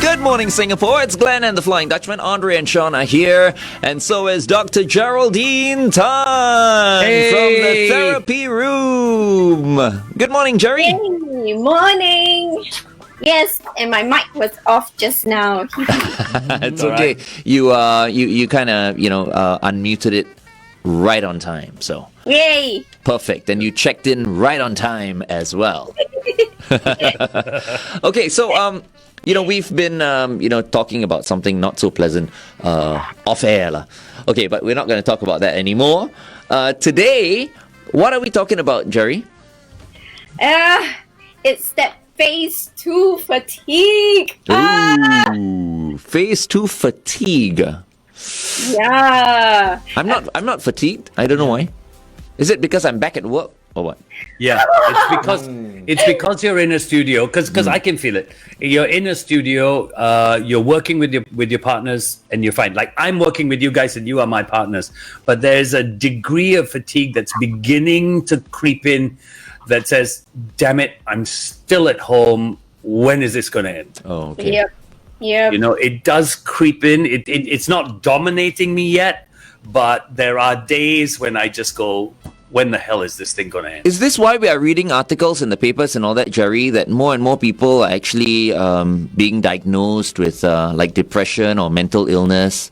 Good morning, Singapore. It's Glenn and the Flying Dutchman. Andre and Shaun are here. And so is Dr. Geraldine Tan from the therapy room. Good morning, Jerry. Hey, morning. Yes, and my mic was off just now. It's okay. Right. You kind of, unmuted it right on time. So Yay. Perfect. And you checked in right on time as well. Okay, so we've been talking about something not so pleasant off air lah. Okay, but we're not going to talk about that anymore. Today, what are we talking about, Jerry? It's that phase 2 fatigue. Ooh, phase 2 fatigue. Yeah. I'm not fatigued. I don't know why. Is it because I'm back at work or what? Yeah, it's because you're in a studio. Because I can feel it. You're in a studio. You're working with your partners, and you're fine. Like I'm working with you guys, and you are my partners. But there's a degree of fatigue that's beginning to creep in, that says, "Damn it, I'm still at home. When is this going to end?" Oh, okay. Yep. It does creep in. It's not dominating me yet, but there are days when I just go, when the hell is this thing going to end? Is this why we are reading articles in the papers and all that, Jerry, that more and more people are actually being diagnosed with like depression or mental illness?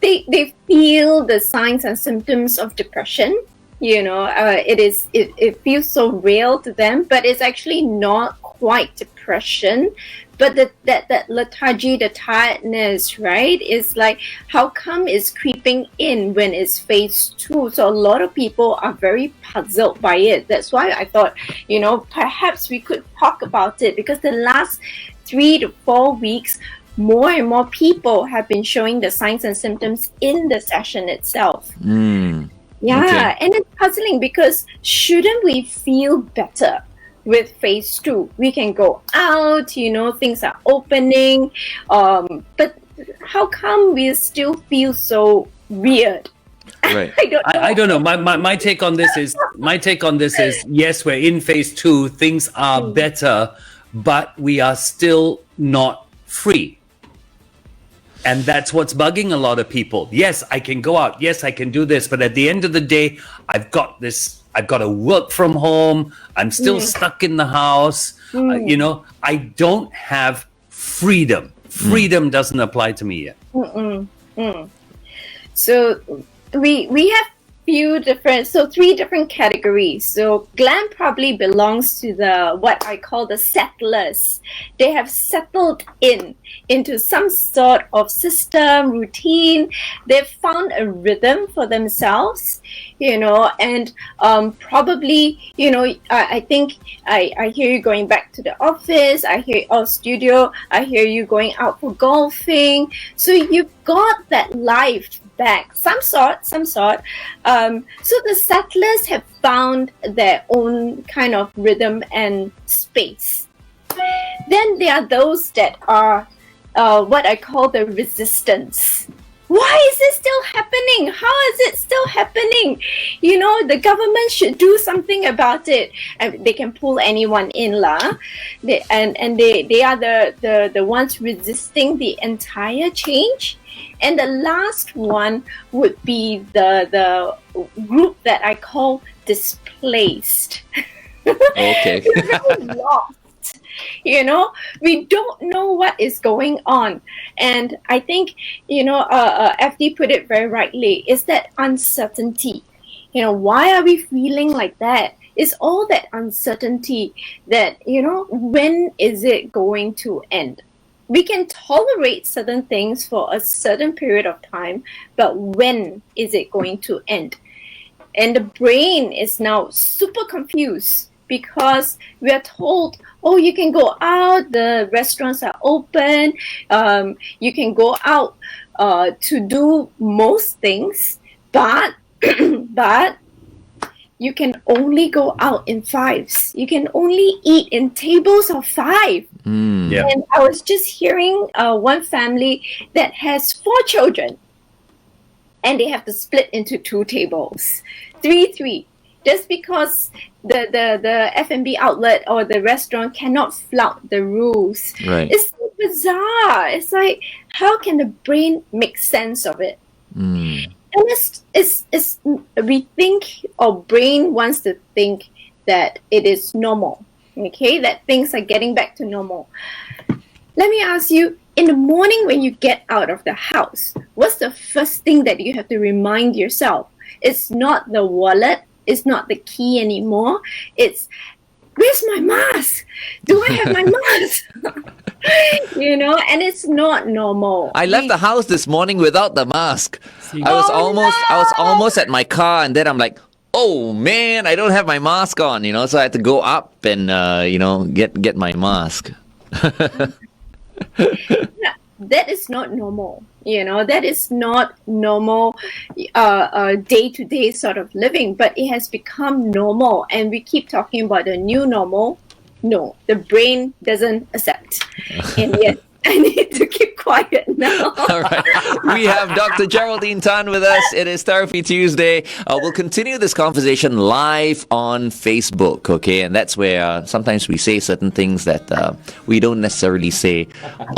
They feel the signs and symptoms of depression. It feels so real to them, but it's actually not quite depression. But that lethargy, the tiredness, right, is like, how come it's creeping in when it's phase 2? So a lot of people are very puzzled by it. That's why I thought, perhaps we could talk about it, because the last 3 to 4 weeks, more and more people have been showing the signs and symptoms in the session itself. Yeah, okay. And it's puzzling because shouldn't we feel better with phase 2? We can go out, things are opening, but how come we still feel so weird? Right. I don't know. My take on this is yes, we're in phase 2. Things are better, but we are still not free. And that's what's bugging a lot of people. Yes, I can go out. Yes, I can do this. But at the end of the day, I've got to work from home. I'm still stuck in the house. I don't have freedom. Freedom doesn't apply to me yet. So we have three different categories. So Glenn probably belongs to what I call the settlers. They have settled into some sort of system, routine. They've found a rhythm for themselves, and probably, I think I hear you going back to the office, I hear studio, I hear you going out for golfing. So you've got that life back, some sort. So the settlers have found their own kind of rhythm and space. Then there are those that are what I call the resistance. Why is this still happening? How is it still happening? The government should do something about it. And they can pull anyone in lah. They are the ones resisting the entire change. And the last one would be the group that I call displaced. Okay. We're very lost. We don't know what is going on. And I think, FD put it very rightly, is that uncertainty. Why are we feeling like that? It's all that uncertainty that, when is it going to end? We can tolerate certain things for a certain period of time, but when is it going to end? And the brain is now super confused because we are told, oh, you can go out, the restaurants are open, you can go out to do most things, but you can only go out in 5s. You can only eat in tables of 5. Yeah. And I was just hearing one family that has 4 children, and they have to split into 2 tables, 3, just because the F&B outlet or the restaurant cannot flout the rules. Right. It's so bizarre. It's like, how can the brain make sense of it? And it's we think, or brain wants to think that it is normal, okay, that things are getting back to normal. Let me ask you, in the morning when you get out of the house, what's the first thing that you have to remind yourself? It's not the wallet, it's not the key anymore, it's, where's my mask? Do I have my mask? You know, and it's not normal. I left the house this morning without the mask. I was almost at my car, and then I'm like, oh man, I don't have my mask on, you know, so I had to go up and get my mask. That is not normal. You know, that is not normal day-to-day sort of living, but it has become normal, and we keep talking about the new normal. No, the brain doesn't accept. And yet, I need to keep quiet now. All right. We have Dr. Geraldine Tan with us. It is Therapy Tuesday. We'll continue this conversation live on Facebook, okay? And that's where sometimes we say certain things that we don't necessarily say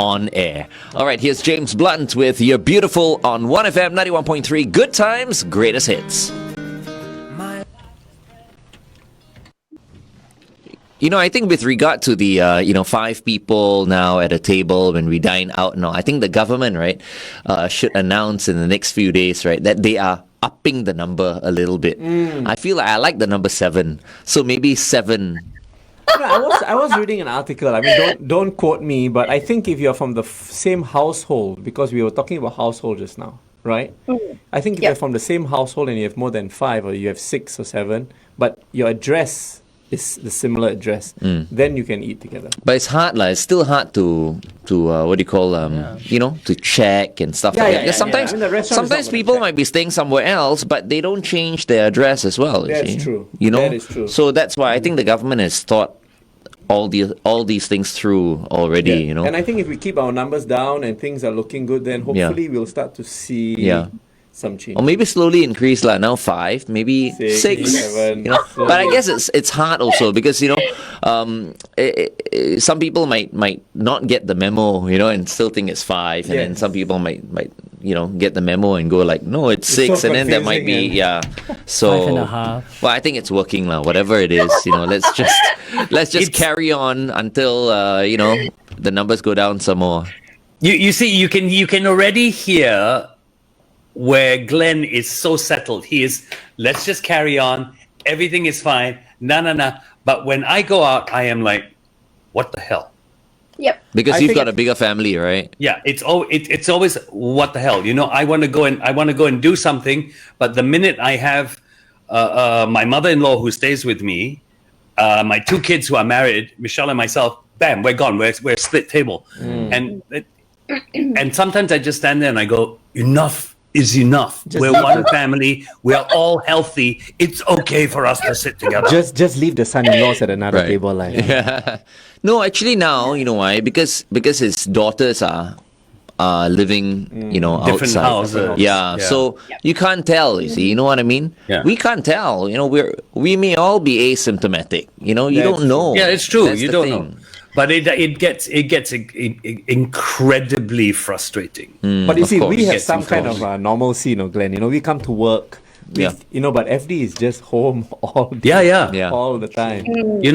on air. All right, here's James Blunt with You're Beautiful on 1FM 91.3. Good times, greatest hits. You know, I think with regard to the, 5 people now at a table when we dine out, I think the government, right, should announce in the next few days, right, that they are upping the number a little bit. I feel like I like the number 7. So maybe 7. I was reading an article. I mean, don't quote me, but I think if you're from the same household, because we were talking about household just now, right? I think if you're from the same household and you have more than 5, or you have 6 or 7, but your address is the similar address, then you can eat together. But it's hard, it's still hard to to check and stuff like that. Because sometimes, sometimes people might be staying somewhere else, but they don't change their address as well. That's true. You know, that is true. So that's why I think the government has thought all these things through already. You know, and I think if we keep our numbers down and things are looking good, then hopefully we'll start to see some change. Or maybe slowly increase now 5, maybe 6, 7. You know? But I guess it's hard also because some people might not get the memo, and still think it's 5, and then some people might get the memo and go like, no, it's 6, so and then there might be so 5.5. Well, I think it's working now. Whatever it is, let's just carry on until the numbers go down some more. You see, you can already hear where Glenn is so settled. He is, let's just carry on. Everything is fine. No. But when I go out, I am like, what the hell? Yep. Because you've got a bigger family, right? Yeah, it's always what the hell. I want to go and do something, but the minute I have my mother-in-law who stays with me, my 2 kids who are married, Michelle and myself, bam, we're gone. We're split table, and sometimes I just stand there and I go, enough is enough. We're one family. We are all healthy. It's okay for us to sit together. Just leave the son-in-laws at another table, Yeah. No, actually now, you know why? Because his daughters are living, different outside. houses. Yeah. So you can't tell. You see, you know what I mean? Yeah. We can't tell. We may all be asymptomatic. You don't know. Yeah, it's true. That's You the don't thing. know. But it gets incredibly frustrating. But you see, we have Yes, some of kind course. of normalcy, Glenn. We come to work. But FD is just home all day, Yeah. all the time.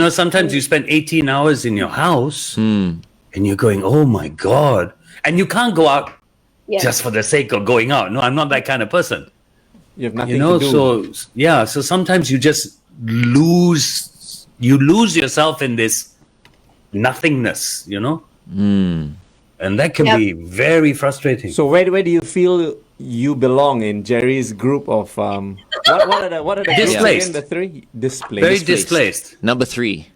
Sometimes you spend 18 hours in your house and you're going, oh my God. And you can't go out just for the sake of going out. No, I'm not that kind of person. You have nothing to do. So sometimes you just lose yourself in this nothingness, and that can be very frustrating. So where do you feel you belong in Jerry's group of what are the groups Displaced. again? The 3 displaced. Very displaced. Number 3.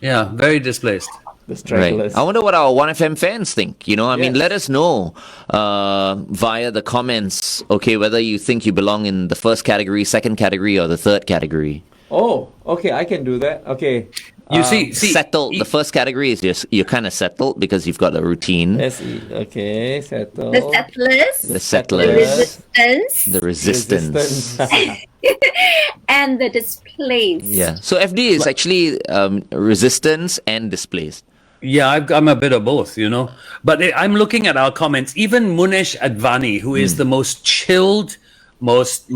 Yeah, very displaced. The stragglers. Right. I wonder what our 1FM fans think. I mean, Yes. let us know via the comments, okay, whether you think you belong in the first category, second category, or the third category. Oh, okay, I can do that. Okay. You see, Settled. The first category is just you're kind of settled because you've got a routine. Okay, settle. The settlers, The the settlers, resistance, the resistance. and the displaced. Yeah. So FD is actually resistance and displaced. Yeah, I'm a bit of both, But I'm looking at our comments. Even Munesh Advani, who is the most chilled, most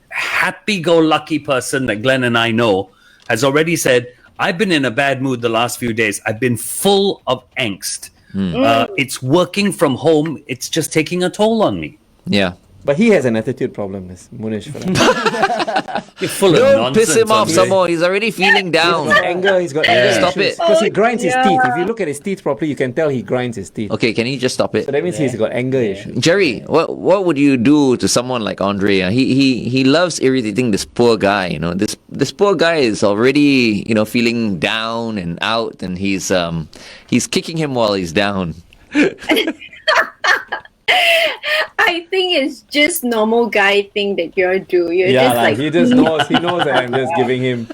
happy-go-lucky person that Glenn and I know, has already said, I've been in a bad mood the last few days. I've been full of angst. It's working from home. It's just taking a toll on me. Yeah. But he has an attitude problem, this Munish fella. You're full of Don't nonsense. piss him off Andre. some more. He's already feeling down. He's got anger. Stop it. Because he grinds his teeth. If you look at his teeth properly, you can tell he grinds his teeth. Okay, can you just stop it? So that means he's got anger issues. Jerry, what would you do to someone like Andre? He loves irritating this poor guy. This poor guy is already feeling down and out, and he's kicking him while he's down. I think it's just normal guy thing that you're doing. You're Yeah, just like he just knows. He knows that I'm just giving him.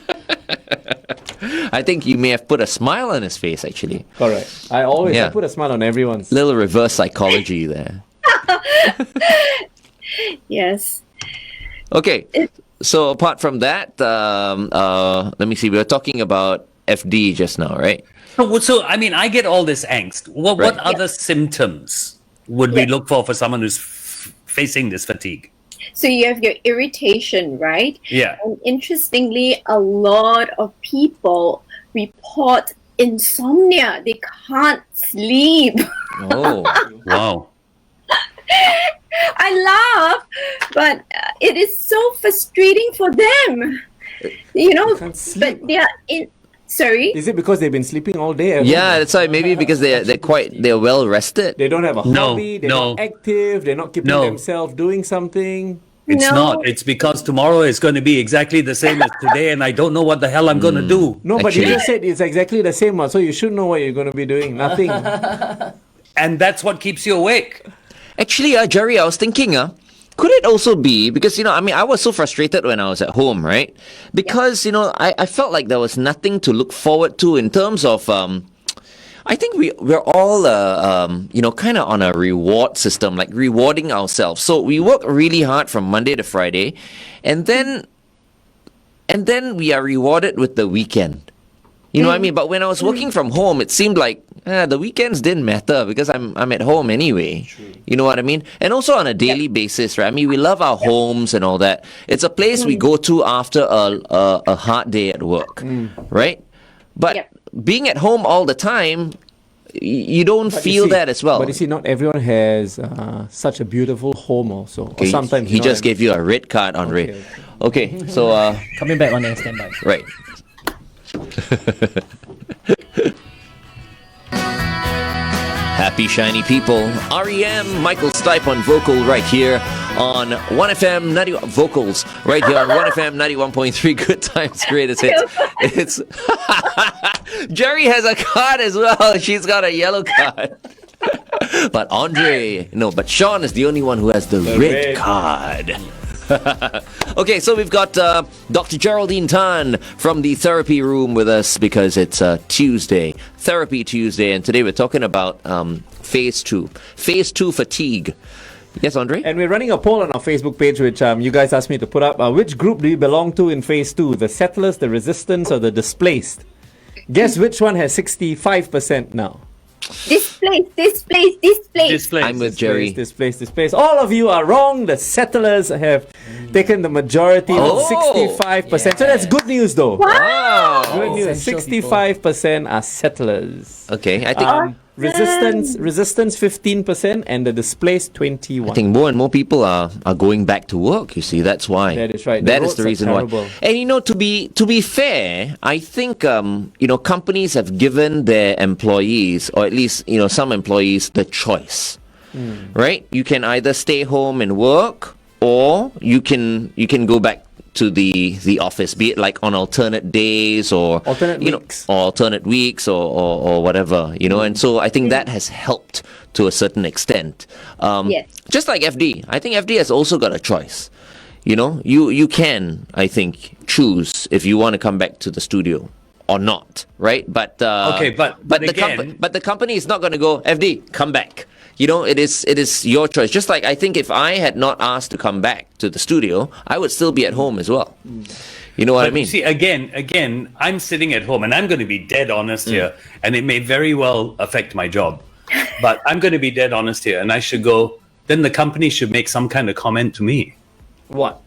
I think you may have put a smile on his face, actually. Correct. I put a smile on everyone's. Little reverse psychology there. yes. Okay. So apart from that, let me see. We were talking about FD just now, right? So I mean, I get all this angst. What Right. other symptoms would we look for someone who's facing this fatigue? So you have your irritation, right? Yeah. And interestingly, a lot of people report insomnia. They can't sleep. Oh. Wow. I laugh, but it is so frustrating for them. can't sleep. But they are in. Sorry. Is it because they've been sleeping all day? Yeah, that's why. Maybe because they're well rested. They don't have a No, hobby. They're no. not active. They're not keeping No. themselves doing something. It's No. not. It's because tomorrow is going to be exactly the same as today, and I don't know what the hell I'm going to do. No, but you Actually- just said it's exactly the same one, so you should know what you're going to be doing. Nothing. And that's what keeps you awake. Actually, Jerry, I was thinking, could it also be because I was so frustrated when I was at home, right? Because I felt like there was nothing to look forward to in terms of. I think we're all kind of on a reward system, like rewarding ourselves. So we work really hard from Monday to Friday, and then we are rewarded with the weekend. You know what I mean? But when I was working from home, it seemed like the weekends didn't matter because I'm at home anyway. True. You know what I mean? And also on a daily basis, right? I mean, we love our homes and all that. It's a place we go to after a hard day at work, right? But being at home all the time, you don't feel that as well. But you see, not everyone has such a beautiful home also. Okay, Or sometimes he just gave you a red card, Andre. Okay, so Coming back on air standby. right. Happy shiny people. REM, Michael Stipe on vocal right here on 1FM 90 vocals right here on 1FM 91.3. Good times, greatest hits. It's Jerry has a card as well. She's got a yellow card. But but Shaun is the only one who has the red card. Okay, so we've got Dr. Geraldine Tan from the therapy room with us because it's Tuesday, Therapy Tuesday, and today we're talking about phase 2 fatigue. Yes, Andre? And we're running a poll on our Facebook page, which you guys asked me to put up. Which group do you belong to in phase 2? The settlers, the resistance, or the displaced? Guess which one has 65% now? Displaced. I'm with Jerry. Displaced. All of you are wrong. The settlers have taken the majority of 65%. So that's good news, though. Wow. Good news. Essential 65% are settlers. Okay, I think Resistance 15%, and the displaced 21%. I think more and more people are going back to work. You see, that's why. That is right. The That is roads the are reason terrible. why. And to be fair, I think companies have given their employees, or at least some employees, the choice. Right? You can either stay home and work, or you can go back to the office, be it like on alternate days or alternate weeks or whatever, and so I think that has helped to a certain extent. Yes. Just like FD, I think FD has also got a choice. You can, I think, choose if you want to come back to the studio or not, right? But Okay, but again- the company is not going to go, FD, come back. It is your choice. Just like I think if I had not asked to come back to the studio, I would still be at home as well. You know what I But mean? you see, again, I'm sitting at home, and I'm going to be dead honest here, and it may very well affect my job. But I'm going to be dead honest here, and I should go. Then the company should make some kind of comment to me. What?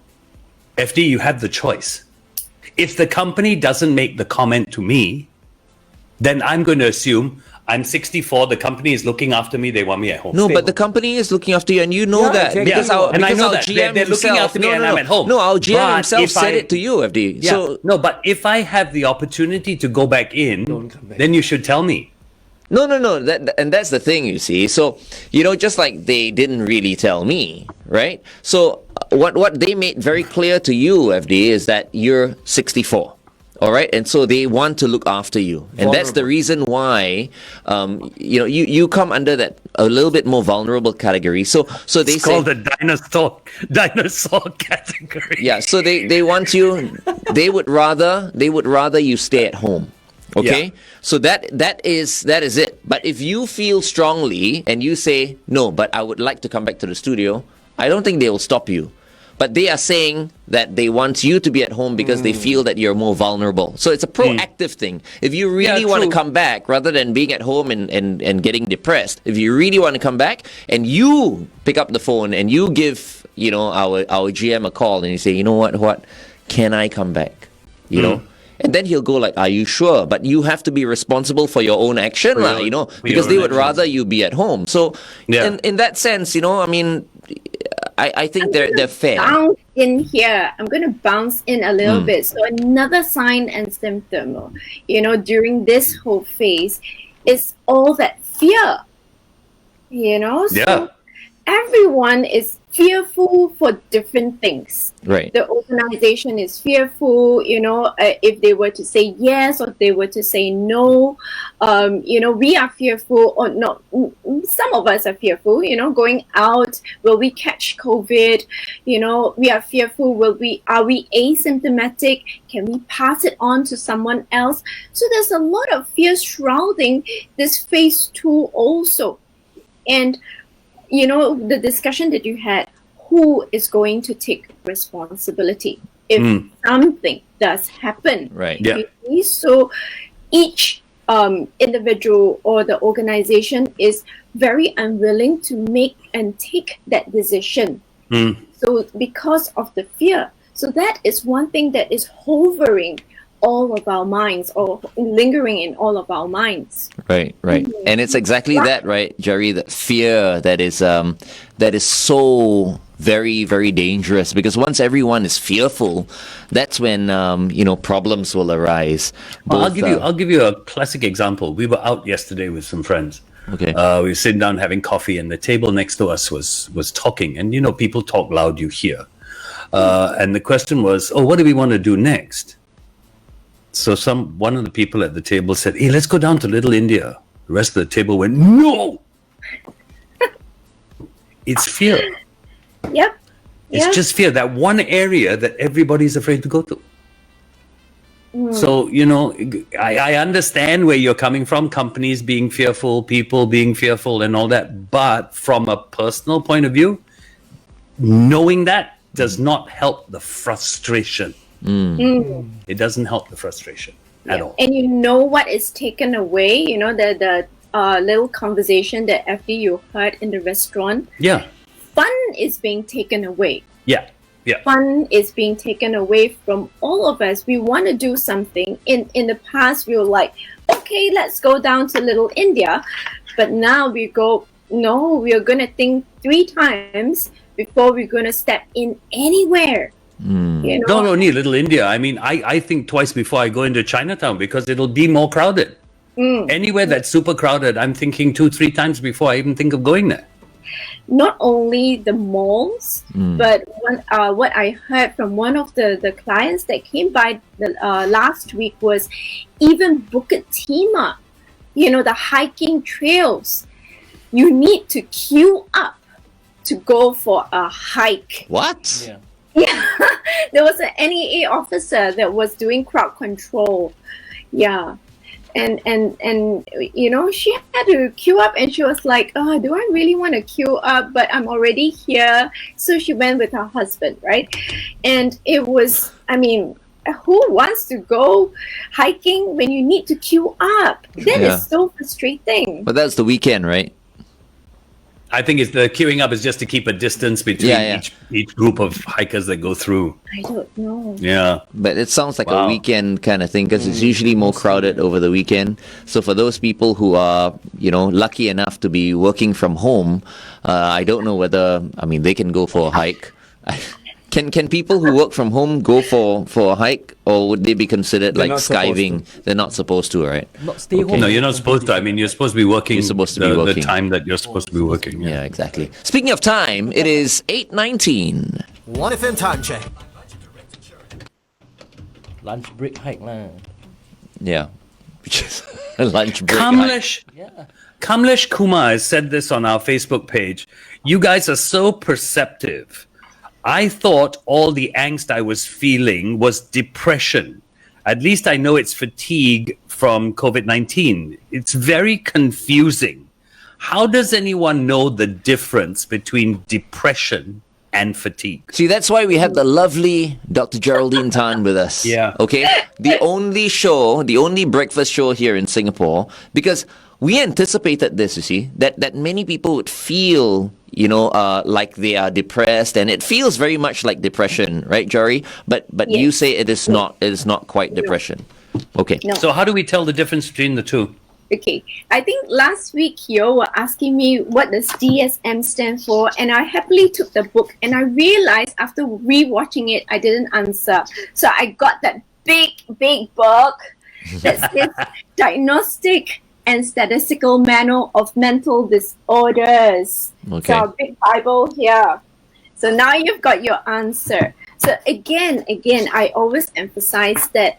FD, you have the choice. If the company doesn't make the comment to me, then I'm going to assume I'm 64. The company is looking after me. They want me at home. No, Stable. but the company is looking after you, and you know Yeah, that exactly. because Yeah, our and I because know our that. GM They're looking himself, after me and I'm at home. No, our GM But himself if said I- it to you, FD. Yeah. So No, but if I have the opportunity to go back in, Don't come back. then you should tell me. no. And that's the thing, you see. So just like they didn't really tell me, right? So what they made very clear to you, FD, is that you're 64. All right, and so they want to look after you, and that's the Vulnerable. reason why, you come under that a little bit more vulnerable category. So they It's say, called the dinosaur category. yeah. So they want you. They would rather you stay at home. Okay. Yeah. So that is it. But if you feel strongly and you say no, but I would like to come back to the studio, I don't think they will stop you. But they are saying that they want you to be at home because they feel that you're more vulnerable. So it's a proactive thing. If you really want to true. come back, rather than being at home and getting depressed, if you really want to come back and you pick up the phone and you give, our GM a call and you say, you know what, can I come back? You know? And then he'll go like, are you sure? But you have to be responsible for your own action, For lah, your because own they would actions. rather you be at home. So Yeah. in that sense, I mean, I think they're fair. Bounce in here. I'm going to bounce in a little bit. So another sign and symptom, during this whole phase is all that fear. So Yeah. everyone is fearful for different things. Right. The organization is fearful, if they were to say yes or if they were to say no. We are fearful, or not. Some of us are fearful, going out. Will we catch COVID? We are fearful. Are we asymptomatic? Can we pass it on to someone else? So there's a lot of fear shrouding this phase 2 also. And the discussion that you had, who is going to take responsibility if something does happen? Right. Yeah. You see? So each individual or the organization is very unwilling to make and take that decision. So because of the fear. So that is one thing that is hovering all of our minds, or lingering in all of our minds. Right. And it's exactly that, right, Jerry? That fear that is so very, very dangerous, because once everyone is fearful, that's when problems will arise. Well, Both, I'll give you a classic example. We were out yesterday with some friends. Okay. We were sitting down having coffee, and the table next to us was talking. And people talk loud, you hear. And the question was, what do we want to do next? So one of the people at the table said, hey, let's go down to Little India. The rest of the table went, no! It's fear. Yep. It's just fear. That one area that everybody's afraid to go to. So, I understand where you're coming from, companies being fearful, people being fearful and all that. But from a personal point of view, knowing that does not help the frustration. It doesn't help the frustration at all. And what is taken away, the little conversation that FD you heard in the restaurant. Yeah. Fun is being taken away. Yeah. Fun is being taken away from all of us. We want to do something. In the past, we were like, okay, let's go down to Little India. But now we go, no, we are going to think 3 times before we're going to step in anywhere. No need Little India. I mean, I think twice before I go into Chinatown, because it'll be more crowded. Anywhere that's super crowded, I'm thinking 2-3 times before I even think of going there. Not only the malls, but what I heard from one of the clients that came by last week was even Bukit Timah, the hiking trails. You need to queue up to go for a hike. What? Yeah. Yeah, there was an NEA officer that was doing crowd control. Yeah. And she had to queue up, and she was like, oh, do I really want to queue up? But I'm already here. So she went with her husband, right? And it was, who wants to go hiking when you need to queue up? That is so frustrating. But that's the weekend, right? I think it's the queuing up is just to keep a distance between each group of hikers that go through. I don't know. Yeah. But it sounds like a weekend kind of thing because it's usually more crowded over the weekend. So for those people who are, lucky enough to be working from home, I don't know whether, they can go for a hike. Can people who work from home go for a hike, or would they be considered They're like not supposed skiving? They're not supposed to, right? Not stay home. No, you're not supposed to. You're supposed to be working. You're supposed to be the working. time that you're supposed to be working. Yeah, exactly. Speaking of time, it is 8:19. 1FM time check. Lunch break hike lah. Yeah. Which is a lunch break. hike. Kamlesh Kumar has said this on our Facebook page. You guys are so perceptive. I thought all the angst I was feeling was depression. At least I know it's fatigue from COVID-19. It's very confusing. How does anyone know the difference between depression and fatigue? See, that's why we have the lovely Dr. Geraldine Tan with us. Yeah. Okay? The only breakfast show here in Singapore, because we anticipated this, you see, that many people would feel, like they are depressed, and it feels very much like depression, right, Jory? But Yes. you say it is not quite depression. Okay. No. So how do we tell the difference between the two? Okay, I think last week you were asking me what does DSM stand for, and I happily took the book, and I realized after rewatching it, I didn't answer. So I got that big book that says Diagnostic and Statistical Manual of Mental Disorders. Okay. So a big Bible here. So now you've got your answer. So again, I always emphasize that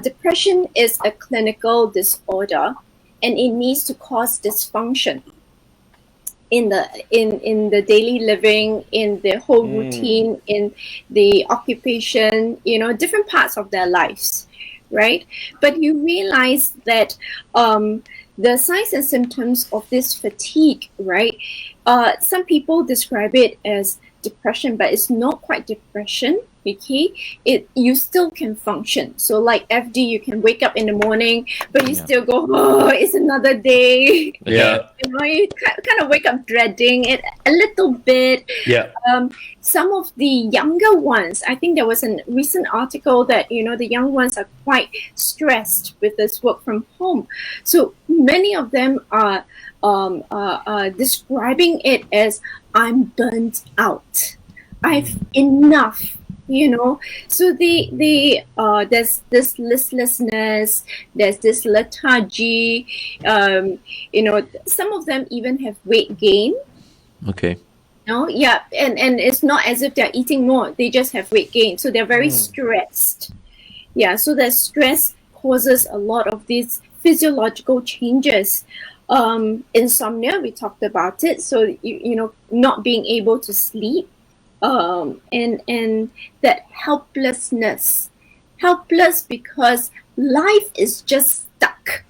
depression is a clinical disorder, and it needs to cause dysfunction in the daily living, in the whole routine, in the occupation, different parts of their lives, right? But you realize that the signs and symptoms of this fatigue, right? Some people describe it as depression, but it's not quite depression. Okay, you still can function. So like FD, you can wake up in the morning, but you still go, oh, it's another day. Yeah. You kind of wake up dreading it a little bit. Yeah. Some of the younger ones, I think there was a recent article that the young ones are quite stressed with this work from home. So many of them are describing it as, I'm burnt out. I've enough. So there's this listlessness, there's this lethargy. Some of them even have weight gain. Okay. Yeah, and it's not as if they're eating more; they just have weight gain. So they're very stressed. Yeah, so that stress causes a lot of these physiological changes. Insomnia, we talked about it. So not being able to sleep. And that helpless because life is just stuck.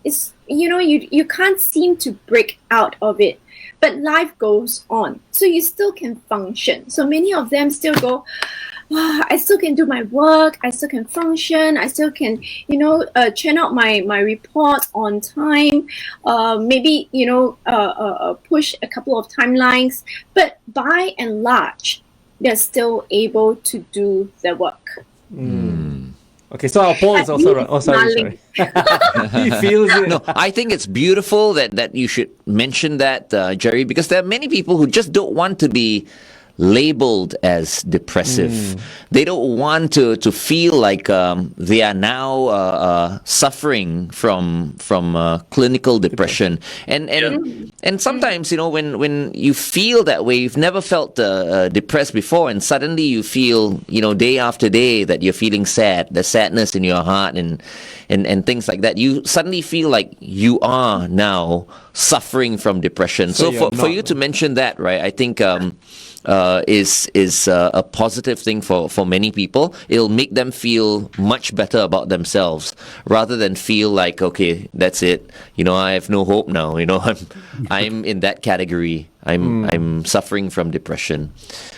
It's you can't seem to break out of it, but life goes on, so you still can function. So many of them still go, I still can do my work, I still can function, I still can churn out my report on time, maybe push a couple of timelines, but by and large they're still able to do their work. Okay, so our poll is also right. Oh, sorry. He feels it. No, I think it's beautiful that you should mention that, Jerry, because there are many people who just don't want to be labeled as depressive. They don't want to feel like they are now suffering from clinical depression. And sometimes when you feel that way, you've never felt depressed before, and suddenly you feel day after day that you're feeling sad, the sadness in your heart and things like that. You suddenly feel like you are now suffering from depression. So for you to mention that, right, I think is a positive thing for many people. It'll make them feel much better about themselves rather than feel like, okay, that's it. I have no hope now. I'm in that category. I'm suffering from depression.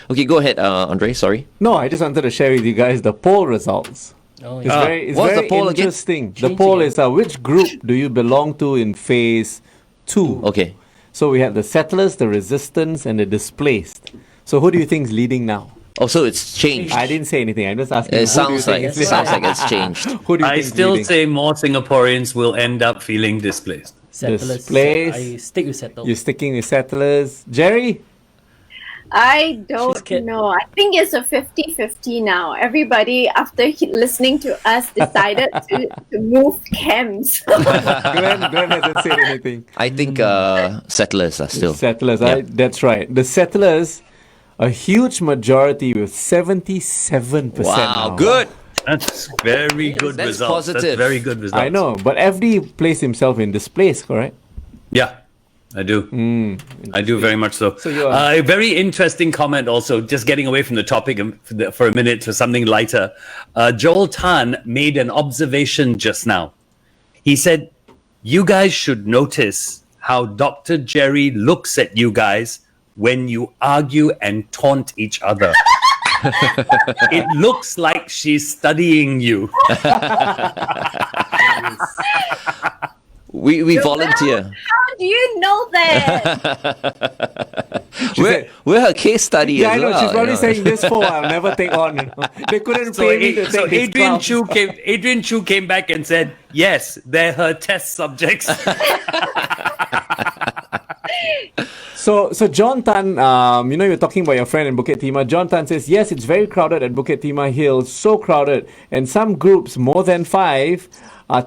Okay, go ahead, Andre. Sorry. No, I just wanted to share with you guys the poll results. Oh, It's yeah. it's what's the very poll again? interesting. The poll is which group do you belong to in phase 2? Okay. So we have the settlers, the resistance, and the displaced. So who do you think is leading now? Oh, so it's changed. I didn't say anything. I'm just asking. It who do you sounds like think is sounds like it's changed. Who do you I think is still leading? say more Singaporeans will end up feeling displaced. Settlers. Displaced. I stick with settled. You're sticking with settlers, Jerry. I don't She's kid. know. I think it's a 50-50 now. Everybody, after listening to us, decided to move camps. Glenn hasn't said anything. I think settlers are still. Settlers, Yeah. that's right. The settlers, a huge majority with 77%. Wow, now. good. That's very good That's results. positive. That's very good results. I know, but FD placed himself in displaced, correct? Yeah, I do. I do very much so. So you are- A very interesting comment also, just getting away from the topic for a minute to something lighter. Joel Tan made an observation just now. He said, you guys should notice how Dr. Jerry looks at you guys when you argue and taunt each other. It looks like she's studying you. We volunteer. How do you know that? We're her case study Yeah, I as know. well. She's probably you know. saying this for I'll never take on. They couldn't pay me to take his Adrian class. Chu came back and said, yes, they're her test subjects. So John Tan, you were talking about your friend in Bukit Timah. John Tan says, yes, it's very crowded at Bukit Timah Hill, so crowded. And some groups, more than 5, are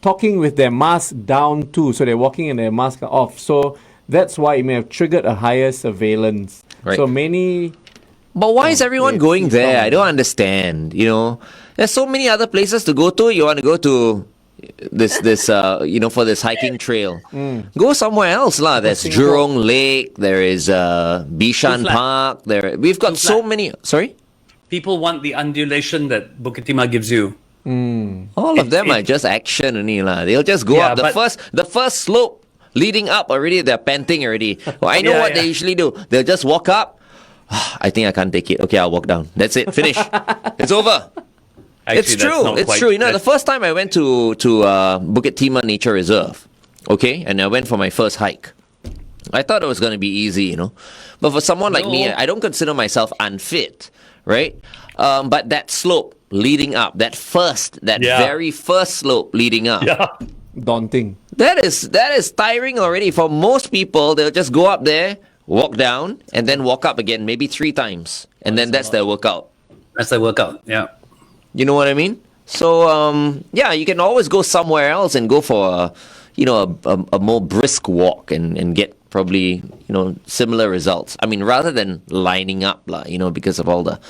talking with their mask down too. So they're walking and their mask are off. So that's why it may have triggered a higher surveillance. Right. So many... But why is everyone yeah, going it's there? wrong. I don't understand. There's so many other places to go to. You want to go to this for this hiking trail. Go somewhere else lah. There's Singapore. Jurong Lake. There is Bishan Flat. Park. We've got so Flat. many. Sorry. People want the undulation that Bukit Timah gives you. All of them are just action only lah. They'll just go Yeah, up but- the first slope leading up already. They're panting already. Well, I know Yeah, what yeah. they usually do. They'll just walk up. I think I can't take it. Okay, I'll walk down. That's it. Finish. It's over. Actually, It's that's true. not It's quite- true. The that's- first time I went to Bukit Timah Nature Reserve, okay, and I went for my first hike. I thought it was going to be easy, But for someone like me, No. I don't consider myself unfit, right? But that slope leading up, that Yeah. very first slope leading up, Yeah. daunting. that is tiring already. For most people, they'll just go up there, walk down, and then walk up again, maybe 3 times, and then that's their workout. That's the workout. Yeah. You know what I mean? So you can always go somewhere else and go for a more brisk walk and get probably similar results. I mean, rather than lining up lah, because of all the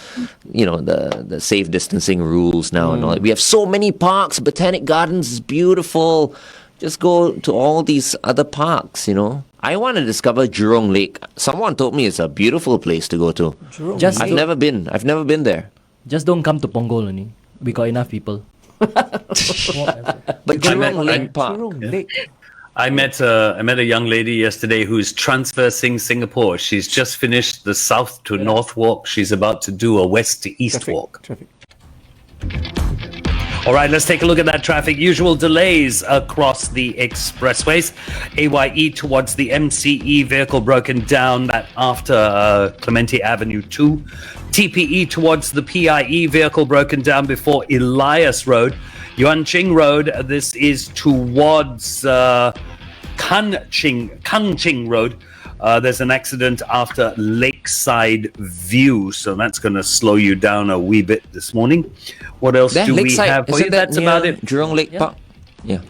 the safe distancing rules now and all that. We have so many parks. Botanic Gardens is beautiful. Just go to all these other parks. I want to discover Jurong Lake. Someone told me it's a beautiful place to go to. Just I've don't- never been. I've never been there. Just don't come to Punggol only. We got enough people. But I met- Jurong Lake Park. Jurong Lake. I met a young lady yesterday who's transversing Singapore. She's just finished the south to north walk. She's about to do a west to east walk. Traffic. All right, let's take a look at that traffic. Usual delays across the expressways. AYE towards the MCE vehicle broken down that after Clementi Avenue 2. TPE towards the PIE vehicle broken down before Elias Road. Yuan Ching Road, this is towards Kangching Road. There's an accident after Lakeside View, so that's going to slow you down a wee bit this morning. What else That do we Lakeside, have for isn't you? that That's near about it. Jurong Lake Yeah. Park? Yeah.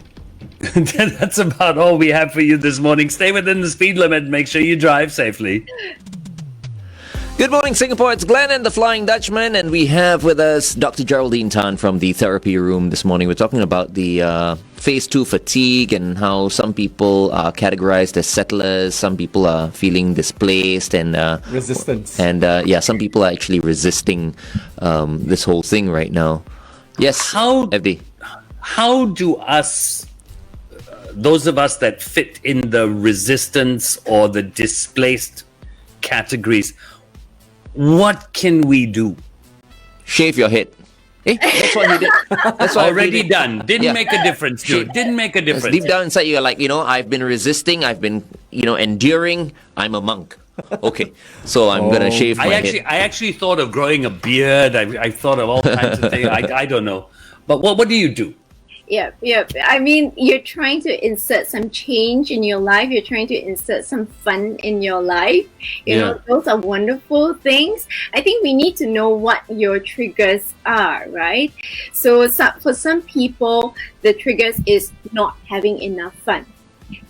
That's about all we have for you this morning. Stay within the speed limit. Make sure you drive safely. Good morning, Singapore. It's Glenn and the Flying Dutchman, and we have with us Dr. Geraldine Tan from the therapy room this morning. We're talking about the phase 2 fatigue and how some people are categorized as settlers, some people are feeling displaced, and Resistance. and some people are actually resisting this whole thing right now. Yes, How- FD. How do us, those of us that fit in the resistance or the displaced categories, what can we do? Shave your head. That's what he did. That's what Already he did. done. Didn't Yeah. make a difference, dude. Didn't make a Because difference. deep down inside, you're like, I've been resisting. I've been, enduring. I'm a monk. Okay, so I'm gonna shave my head. I actually thought of growing a beard. I thought of all kinds of things. I don't know. But what do you do? Yeah. I mean, you're trying to insert some change in your life. You're trying to insert some fun in your life. You know, those are wonderful things. I think we need to know what your triggers are, right? So for some people, the triggers is not having enough fun.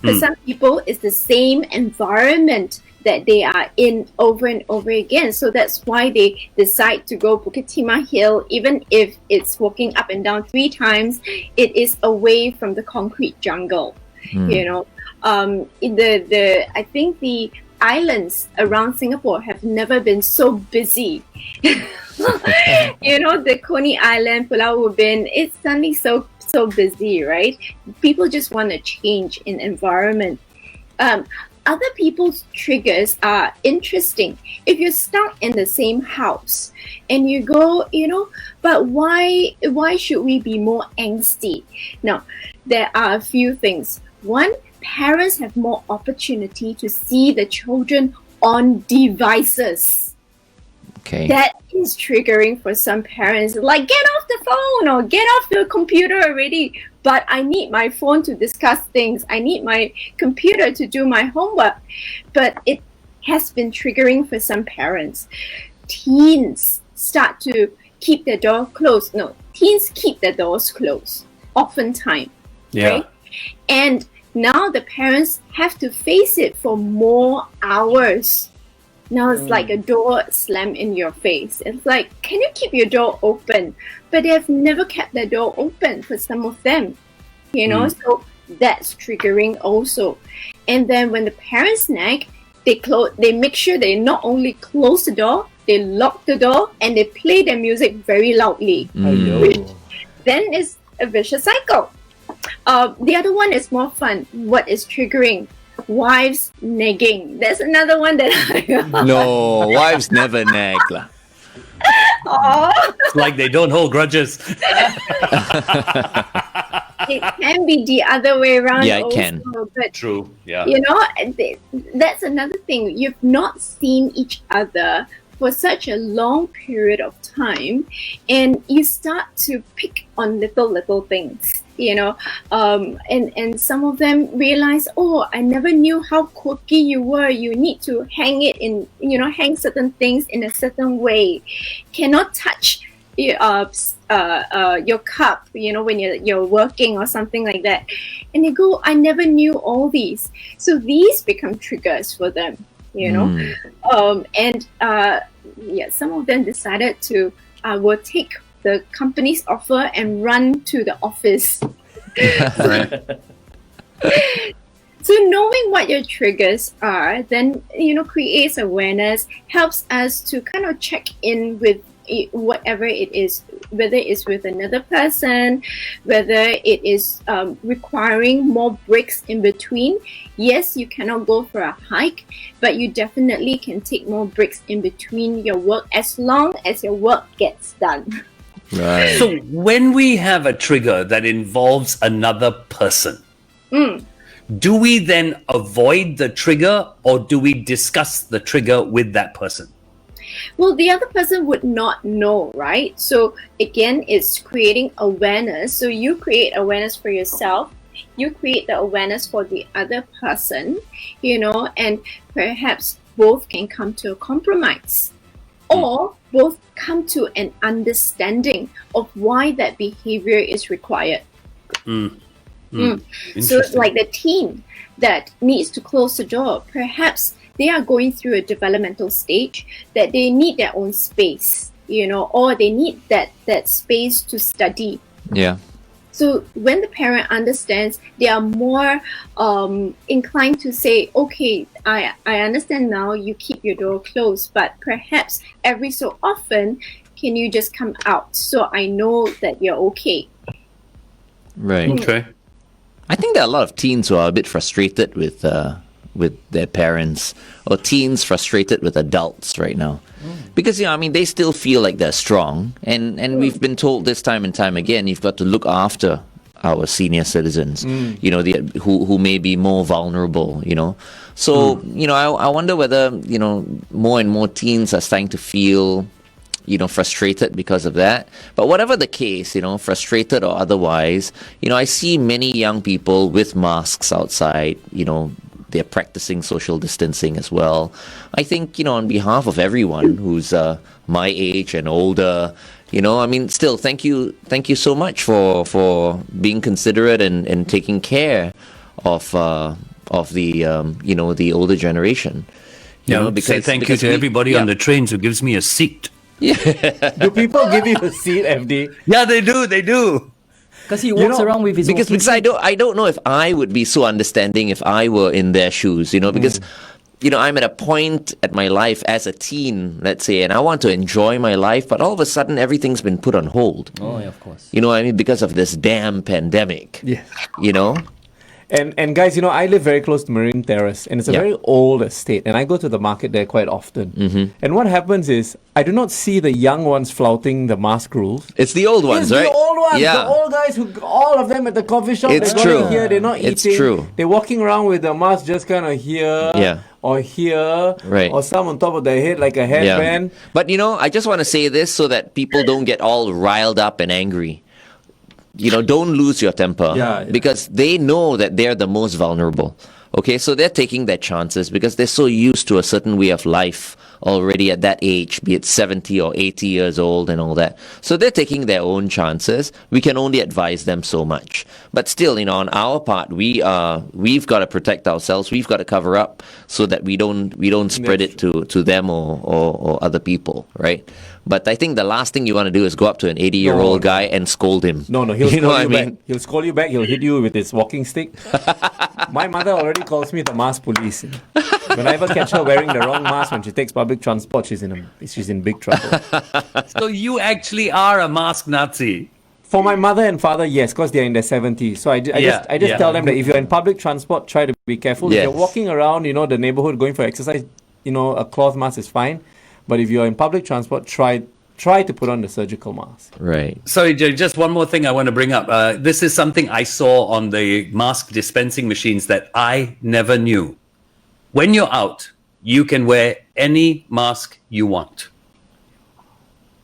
For some people, it's the same environment that they are in over and over again. So that's why they decide to go Bukit Timah Hill, even if it's walking up and down 3 times, it is away from the concrete jungle. You know, I think the islands around Singapore have never been so busy. You know, the Coney Island, Pulau Ubin, it's suddenly so busy, right? People just want a change in environment. Other people's triggers are interesting. If you're stuck in the same house and you go, but why should we be more angsty? Now, there are a few things. One, parents have more opportunity to see the children on devices. Okay. That is triggering for some parents. Like, get off the phone or get off the computer already. But I need my phone to discuss things. I need my computer to do my homework. But it has been triggering for some parents. Teens start to keep their door closed. No, teens keep their doors closed, oftentimes. Yeah. Right? And now the parents have to face it for more hours. Now it's like a door slammed in your face. It's like, can you keep your door open? But they have never kept their door open for some of them, so that's triggering also. And then when the parents nag, they make sure they not only close the door, they lock the door and they play their music very loudly. Which then is a vicious cycle. The other one is more fun. What is triggering? Wives nagging. That's another one that No, wives never nag lah. It's like they don't hold grudges. It can be the other way around. Yeah, it also, can. But True. Yeah. That's another thing. You've not seen each other for such a long period of time, and you start to pick on little things. And some of them realize, I never knew how quirky you were. You need to hang it in, hang certain things in a certain way. Cannot touch your cup, when you're working or something like that. And they go, I never knew all these. So these become triggers for them, some of them decided to will take the company's offer and run to the office. Right. So knowing what your triggers are, then creates awareness, helps us to kind of check in with whatever it is, whether it's with another person, whether it is requiring more breaks in between. Yes, you cannot go for a hike, but you definitely can take more breaks in between your work as long as your work gets done. Right. So when we have a trigger that involves another person, do we then avoid the trigger or do we discuss the trigger with that person? Well, the other person would not know, right? So again, it's creating awareness. So you create awareness for yourself. You create the awareness for the other person, and perhaps both can come to a compromise. Or both come to an understanding of why that behavior is required. So it's like the teen that needs to close the door. Perhaps they are going through a developmental stage that they need their own space, or they need that space to study. Yeah. So when the parent understands, they are more inclined to say, okay, I understand now you keep your door closed, but perhaps every so often, can you just come out so I know that you're okay? Right. Okay. I think there are a lot of teens who are a bit frustrated with with their parents, or teens frustrated with adults right now. Because, I mean, they still feel like they're strong. And we've been told this time and time again, you've got to look after our senior citizens, who may be more vulnerable, So, I wonder whether, more and more teens are starting to feel, frustrated because of that. But whatever the case, frustrated or otherwise, I see many young people with masks outside, they're practicing social distancing as well. I think, on behalf of everyone who's my age and older, still thank you so much for being considerate and taking care of the the older generation. Say thank you to everybody on the trains who gives me a seat. Do people give you a seat, FD? Yeah, they do. Because he walks around with his because I don't know if I would be so understanding if I were in their shoes, because I'm at a point at my life as a teen, let's say, and I want to enjoy my life, but all of a sudden everything's been put on hold. Oh, yeah, of course. Because of this damn pandemic. Yeah. And guys, I live very close to Marine Terrace, and it's a very old estate, and I go to the market there quite often. Mm-hmm. And what happens is, I do not see the young ones flouting the mask rules. It's the old ones, right? The old ones, yeah. the old guys all of them at the coffee shop, It's they're true. going here, they're not eating. It's true. They're walking around with the mask just kind of here or here, right. or some on top of their head like a headband. Yeah. But, I just want to say this so that people don't get all riled up and angry. Don't lose your temper because they know that they're the most vulnerable. Okay, so they're taking their chances because they're so used to a certain way of life already at that age, be it 70 or 80 years old and all that. So they're taking their own chances. We can only advise them so much. But still, on our part, we've got to protect ourselves. We've got to cover up so that we don't spread it to them or other people, right? But I think the last thing you want to do is go up to an 80-year-old guy and scold him. No, he'll scold you back. He'll scold you back. He'll hit you with his walking stick. My mother already calls me the mask police. When I ever catch her wearing the wrong mask when she takes public transport, she's in big trouble. So you actually are a mask Nazi. For my mother and father, yes, because they're in their 70s. So I just tell them that if you're in public transport, try to be careful. Yes. If you're walking around, the neighborhood going for exercise, a cloth mask is fine. But if you're in public transport, try to put on the surgical mask. Right. Sorry, Jay, just one more thing I want to bring up. This is something I saw on the mask dispensing machines that I never knew. When you're out, you can wear any mask you want.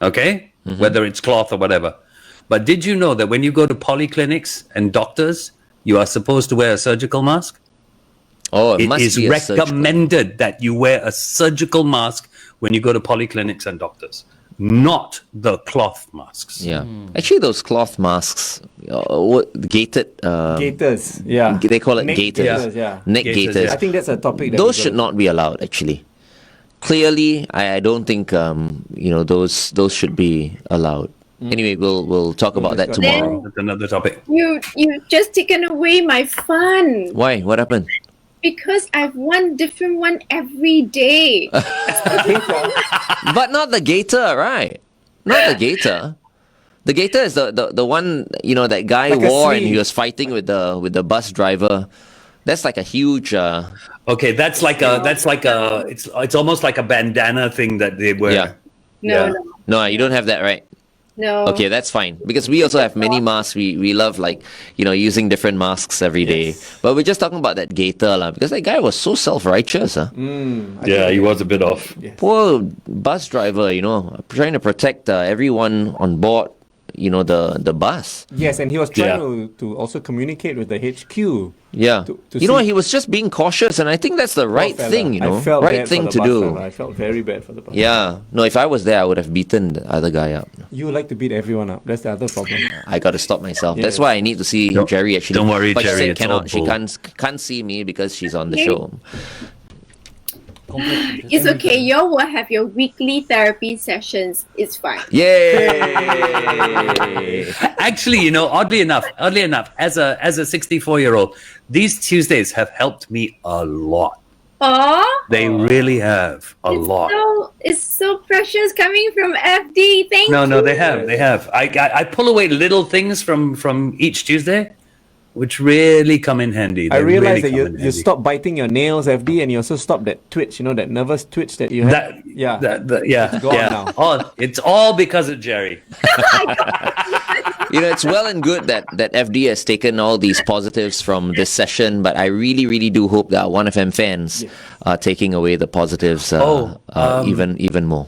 Okay? Mm-hmm. Whether it's cloth or whatever. But did you know that when you go to polyclinics and doctors, you are supposed to wear a surgical mask? Oh, it must is be recommended that you wear a surgical mask when you go to polyclinics and doctors, not the cloth masks. Yeah. Actually, those cloth masks, gated... gaiters, yeah. They call it neck gaiters. Neck Gaiters, gaiters. yeah. I think that's a topic. Those should not be allowed, actually. Clearly, I don't think, those should be allowed. Anyway, we'll talk about that tomorrow. That's another topic. You've just taken away my fun. Why? What happened? Because I've one different one every day. But not the gator, right? Not the gator. The gator is the one that guy like wore and he was fighting with the bus driver. That's like a huge. Okay, it's almost like a bandana thing that they wear. Yeah. No, you don't have that, right? No. Okay, that's fine. Because we also have many masks. We love using different masks every day. But we're just talking about that gator because that guy was so self-righteous. Yeah, he was a bit off. Yes. Poor bus driver, trying to protect everyone on board, the bus. Yes, and he was trying to also communicate with the HQ. Yeah. He was just being cautious, and I think that's the right thing, I felt right bad thing for to the do. bus driver. I felt very bad for the bus. Yeah. No, if I was there, I would have beaten the other guy up. You like to beat everyone up. That's the other problem. I got to stop myself. Yes. That's why I need to see Jerry actually. Don't worry, but Jerry, she it's cannot. all She bull. can't see me because she's on the show. It's okay. You will have your weekly therapy sessions. It's fine. Yay! Actually, oddly enough, as a 64-year-old, these Tuesdays have helped me a lot. Oh, They really have a lot. It's so precious coming from FD. Thank you. No, they have. I pull away little things from each Tuesday, which really come in handy. I They realized really that come in you handy. stopped biting your nails, FD, and you also stopped that twitch, that nervous twitch that you had. Yeah, It's gone yeah. now. It's all because of Jerry. It's well and good that FD has taken all these positives from this session, but I really, really do hope that 1FM fans are taking away the positives even more.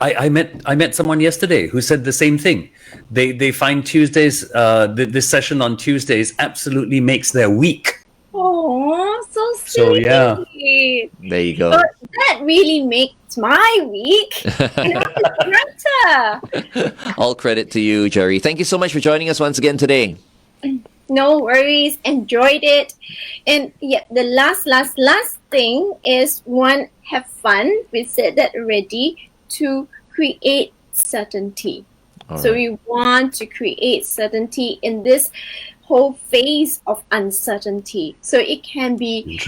I met someone yesterday who said the same thing. They find Tuesdays, this session on Tuesdays absolutely makes their week. Oh, so sweet. So, yeah. There you go. So that really makes my week. And it's brighter. All credit to you, Jerry. Thank you so much for joining us once again today. No worries. Enjoyed it. And yeah, the last thing is one, have fun. We said that already. To create certainty. So we want to create certainty in this whole phase of uncertainty. So it can be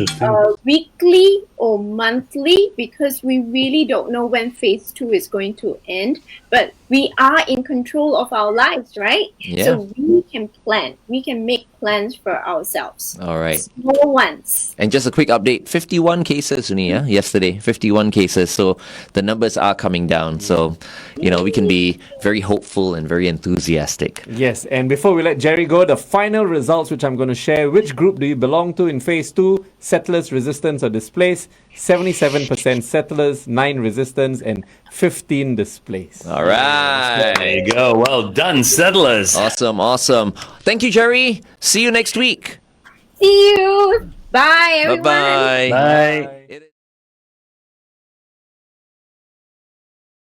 weekly or monthly, because we really don't know when phase 2 is going to end. But we are in control of our lives, right? Yeah. So we can plan. We can make plans for ourselves. All right. Small ones. And just a quick update, 51 cases, yesterday, 51 cases. So the numbers are coming down. So, we can be very hopeful and very enthusiastic. Yes, and before we let Jerry go, the final results which I'm going to share. Which group do you belong to in phase 2? Settlers, resistance, or displaced? 77% settlers, 9 resistance, and 15 displaced. All right. There you go. Well done, settlers. Awesome. Thank you, Jerry. See you next week. See you. Bye, everyone. Bye-bye. Bye.